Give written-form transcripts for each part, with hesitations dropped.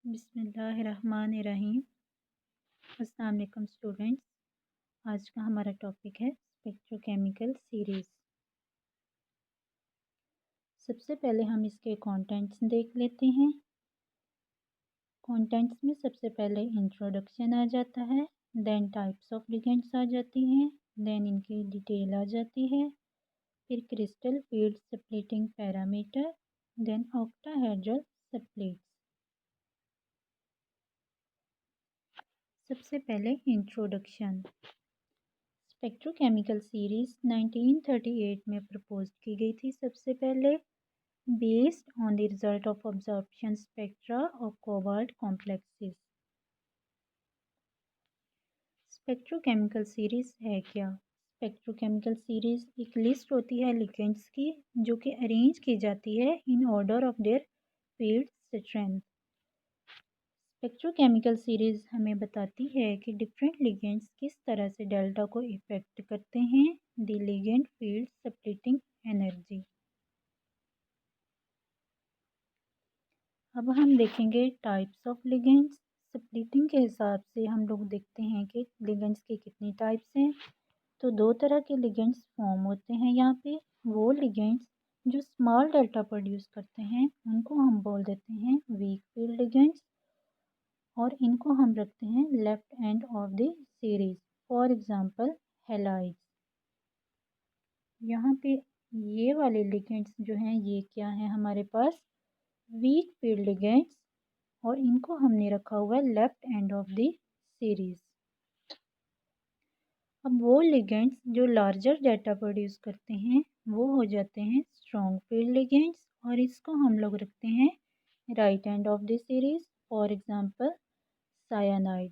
बिस्मिल्लाहिर्रहमानिर्रहीम। अस्सलाम वालेकुम स्टूडेंट्स। आज का हमारा टॉपिक है स्पेक्ट्रोकेमिकल सीरीज़। सबसे पहले हम इसके कंटेंट्स देख लेते हैं। कंटेंट्स में सबसे पहले इंट्रोडक्शन आ जाता है, देन टाइप्स ऑफ लिगेंड्स आ जाती हैं, देन इनकी डिटेल आ जाती है, फिर crystal field splitting parameter, then octahedral splits. सबसे पहले इंट्रोडक्शन। स्पेक्ट्रोकेमिकल सीरीज़ 1938 में प्रपोज की गई थी सबसे पहले, based on the result of absorption spectra of cobalt complexes. Spectrochemical series है क्या? स्पेक्ट्रोकेमिकल सीरीज़ एक लिस्ट होती है लिगेंड्स की जो कि अरेंज की जाती है in order of their field strength. Spectrochemical series हमें बताती है कि डिफरेंट लिगेंड्स किस तरह से डेल्टा को इफेक्ट करते हैं, the ligand field splitting energy. अब हम देखेंगे टाइप्स ऑफ लिगेंड्स। स्प्लिटिंग के हिसाब से हम लोग देखते हैं कि लिगेंड्स की कितनी टाइप्स हैं। तो दो तरह के लिगेंड्स फॉर्म होते हैं यहाँ पे। वो लिगेंड्स जो स्मॉल डेल्टा प्रोड्यूस करते हैं उनको हम बोल देते हैं वीक फील्ड लिगेंड्स, और इनको हम रखते हैं left end of the series. For example halides. यहाँ पे ये वाले लिगेंड्स जो हैं ये क्या हैं हमारे पास, वीक फील्ड लिगेंड्स, और इनको हमने रखा हुआ है left end of the series. अब वो लिगेंड्स जो लार्जर डेटा प्रोड्यूस करते हैं वो हो जाते हैं स्ट्रॉन्ग फील्ड लिगेंड्स, और इसको हम लोग रखते हैं right end of the series. For example cyanide.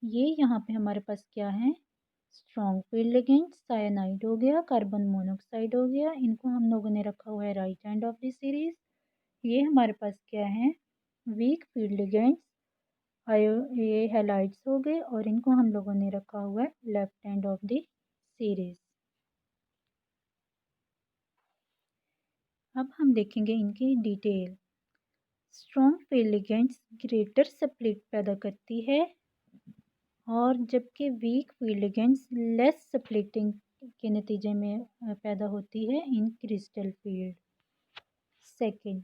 ये यहाँ पे हमारे पास क्या है, स्ट्रॉन्ग फील्ड लिगेंड। सायानाइड हो गया, कार्बन मोनोऑक्साइड हो गया, इनको हम लोगों ने रखा हुआ है right end of the series. ये हमारे पास क्या है, वीक फील्ड लिगेंड्स। ये हैलाइड्स हो गए, और इनको हम लोगों ने रखा हुआ है left end of the series. अब हम देखेंगे इनकी detail. Strong field ligands greater split पैदा करती है, और जबकि weak field ligands less splitting के नतीजे में पैदा होती है in crystal field. Second,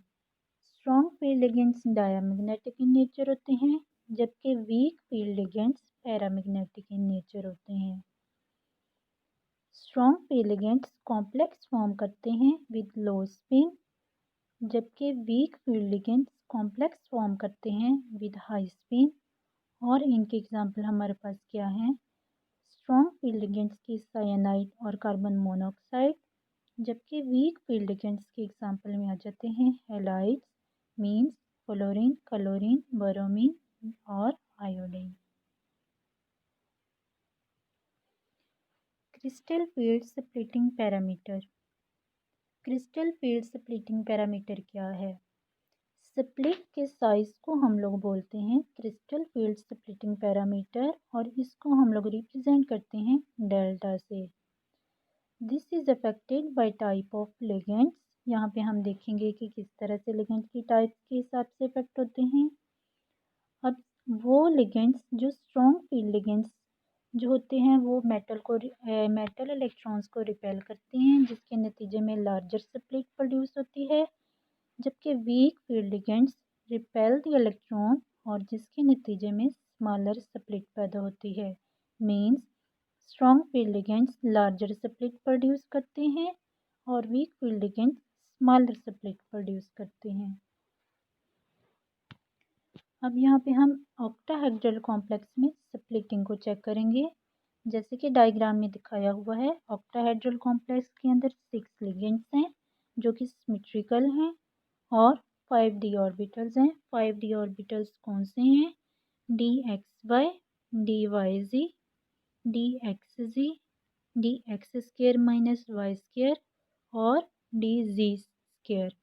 strong field ligands diamagnetic in nature होते हैं, जबकि weak field ligands paramagnetic in nature होते हैं। Strong field ligands complex form करते हैं विद लो स्पिन, जबकि weak field ligands complex form करते हैं विद हाई स्पिन। और इनके एग्जांपल हमारे पास क्या हैं, स्ट्रॉन्ग फील्ड लिगेंड्स की साइनाइड और कार्बन मोनोऑक्साइड, जबकि वीक फील्ड लिगेंड्स के एग्जांपल में आ जाते हैं halides, means fluorine, chlorine, bromine और iodine. Crystal field splitting parameter. Crystal field splitting parameter क्या है? स्प्लिट के साइज को हम लोग बोलते हैं क्रिस्टल फील्ड स्प्लिटिंग पैरामीटर, और इसको हम लोग रिप्रेजेंट करते हैं डेल्टा से। This is affected by type of ligands. यहाँ पे हम देखेंगे कि किस तरह से लिगेंड्स की टाइप के हिसाब से इफेक्ट होते हैं। अब वो लिगेंड्स जो स्ट्रॉन्ग फील्ड लिगेंड्स जो होते हैं वो मेटल इलेक्ट्रॉन्स को रिपेल करते हैं, जिसके नतीजे में लार्जर स्प्लिट प्रोड्यूस होती है, जबकि weak field ligands repel the electron, और जिसके नतीजे में स्मॉलर स्प्लिट पैदा होती है। Means strong field ligands larger split produce करते हैं, और week field ligands smaller split produce करते हैं। अब यहाँ पे हम ऑक्टाहेड्रल कॉम्प्लेक्स में स्प्लिटिंग को चेक करेंगे। जैसे कि डायग्राम में दिखाया हुआ है, ऑक्टाहेड्रल कॉम्प्लेक्स के अंदर 6 लिगेंड्स हैं जो कि सिमेट्रिकल हैं, और 5d ऑर्बिटल्स हैं। 5d ऑर्बिटल्स कौन से हैं, D X Y, D Y Z, D X Z, D X square minus Y square, और D Z square.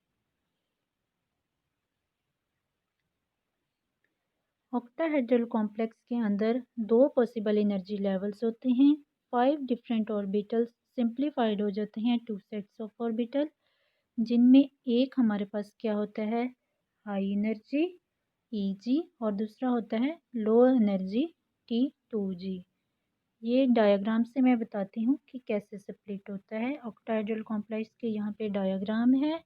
Octahedral complex के अंदर 2 पॉसिबल एनर्जी लेवल्स होते हैं। 5 डिफरेंट ऑर्बिटल्स सिंप्लीफाइड हो जाते हैं 2 सेट्स ऑफ ऑर्बिटल, जिनमें एक हमारे पास क्या होता है, हाई एनर्जी, Eg और दूसरा होता है लो एनर्जी T2G। ये डायग्राम से मैं बताती हूँ कि कैसे स्प्लिट होता है। ऑक्टाहेड्रल कॉम्प्लेक्स के यहाँ पे डायग्राम है।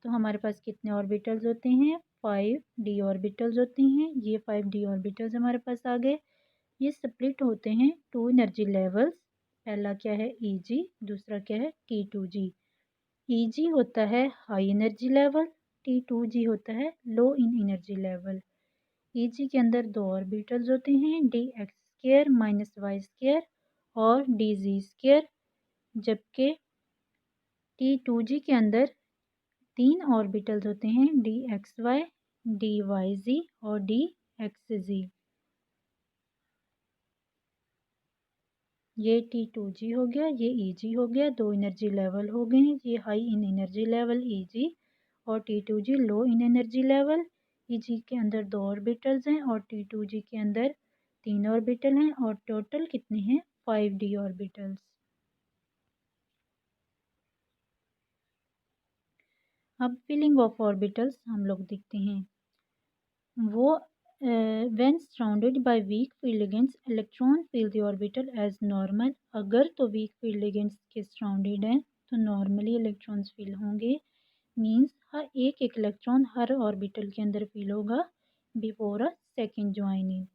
तो हमारे पास कितने ऑर्बिटल्स होते हैं? 5d ऑर्बिटल्स होते हैं। ये 5d ऑर्बिटल्स हमारे पास आ गए। ये स्प्लिट होते हैं 2 एनर्जी लेवल्स। पहला क्या है? Eg, दूसरा क्या है? T2G। Eg होता है हाई एनर्जी लेवल, T2G होता है लो इन एनर्जी लेवल। Eg के अंदर दो ऑर्बिटल्स होते हैं, dx² - y² और dz², जबकि T2G के अंदर तीन ऑर्बिटल्स होते हैं, dxy, dyz और dxz। ये T2G हो गया, ये Eg हो गया, दो एनर्जी लेवल हो गए हैं। ये high in energy level Eg और T2G लो इन एनर्जी लेवल। Eg के अंदर दो ऑर्बिटल्स हैं और T2G के अंदर तीन ऑर्बिटल हैं और टोटल कितने हैं? 5d orbitals. अब फिलिंग ऑफ ऑर्बिटल्स हम लोग देखते हैं। वो when surrounded by weak field ligands electron fill the orbital as normal. अगर तो वीक फील्ड लिगेंड्स के सराउंडेड हैं तो नॉर्मली इलेक्ट्रॉन्स फिल होंगे। मीन्स हर एक इलेक्ट्रॉन हर ऑर्बिटल के अंदर फिल होगा बिफोर अ सेकेंड ज्वाइनिंग।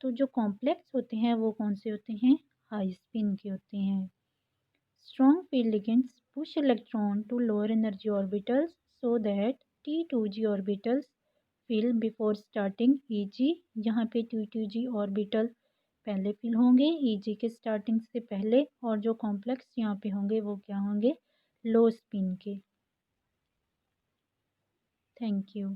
तो जो कॉम्प्लेक्स होते हैं वो कौन से होते हैं? हाई स्पिन के होते हैं। Strong field ligands push electron to lower energy orbitals so that T2G orbitals fill before starting Eg। यहाँ पे T2G ऑर्बिटल पहले फिल होंगे Eg के स्टार्टिंग से पहले, और जो कॉम्प्लेक्स यहाँ पे होंगे वो क्या होंगे? लो स्पिन के। Thank you.